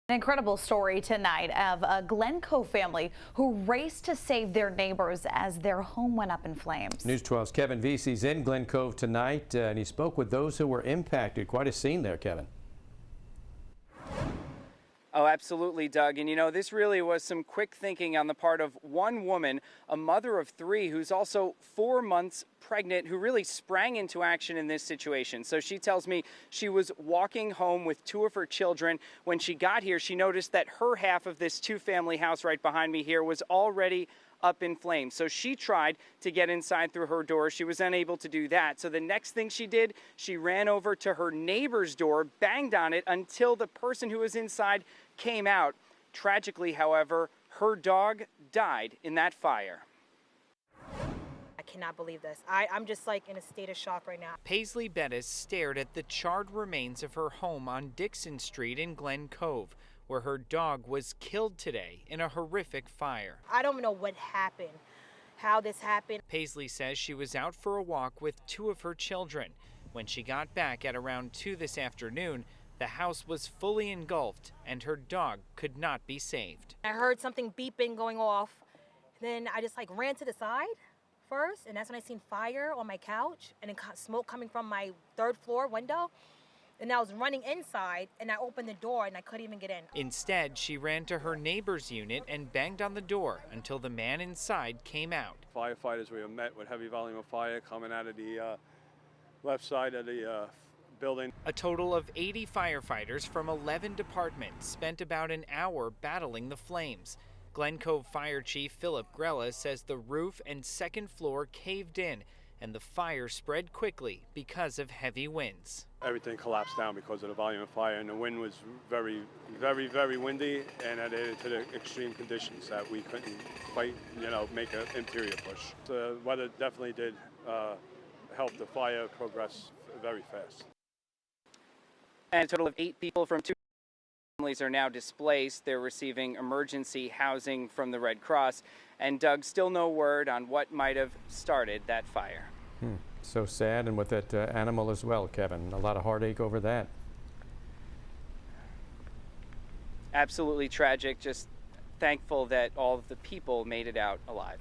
An incredible story tonight of a Glen Cove family who raced to save their neighbors as their home went up in flames. News 12's Kevin Vesey's in Glen Cove tonight, and he spoke with those who were impacted. Quite a scene there, Kevin. Oh, absolutely, Doug. And you know, this really was some quick thinking on the part of one woman, a mother of three, who's also 4 months pregnant, who really sprang into action in this situation. So she tells me she was walking home with two of her children. When she got here, she noticed that her half of this two-family house right behind me here was already up in flames. So she tried to get inside through her door. She was unable to do that. So the next thing she did, she ran over to her neighbor's door, banged on it until the person who was inside came out. Tragically, however, her dog died in that fire. I cannot believe this. I'm just like in a state of shock right now. PAISLEY BETTIS stared at the charred remains of her home on Dixon Street in Glen Cove, where her dog was killed today in a horrific fire. I don't know what happened, how this happened. PAISLEY says she was out for a walk with two of her children. When she got back at around 2 this afternoon, the house was fully engulfed and her dog could not be saved. I heard something beeping going off. Then I just ran to the side first, and that's when I seen fire on my couch and then smoke coming from my 3rd floor window. And I was running inside, and I opened the door, and I couldn't even get in. Instead, she ran to her neighbor's unit and banged on the door until the man inside came out. Firefighters were met with heavy volume of fire coming out of the left side of the building. A total of 80 firefighters from 11 departments spent about an hour battling the flames. Glen Cove Fire Chief Philip Grella says the roof and 2nd floor caved in, and the fire spread quickly because of heavy winds. Everything collapsed down because of the volume of fire, and the wind was very, very windy, and it added to the extreme conditions that we couldn't quite, make an interior push. The weather definitely did help the fire progress very fast. And a total of 8 people from 2 families are now displaced. They're receiving emergency housing from the Red Cross. And Doug, still no word on what might have started that fire. So sad, and with that animal as well, Kevin. A lot of heartache over that. Absolutely tragic. Just thankful that all of the people made it out alive.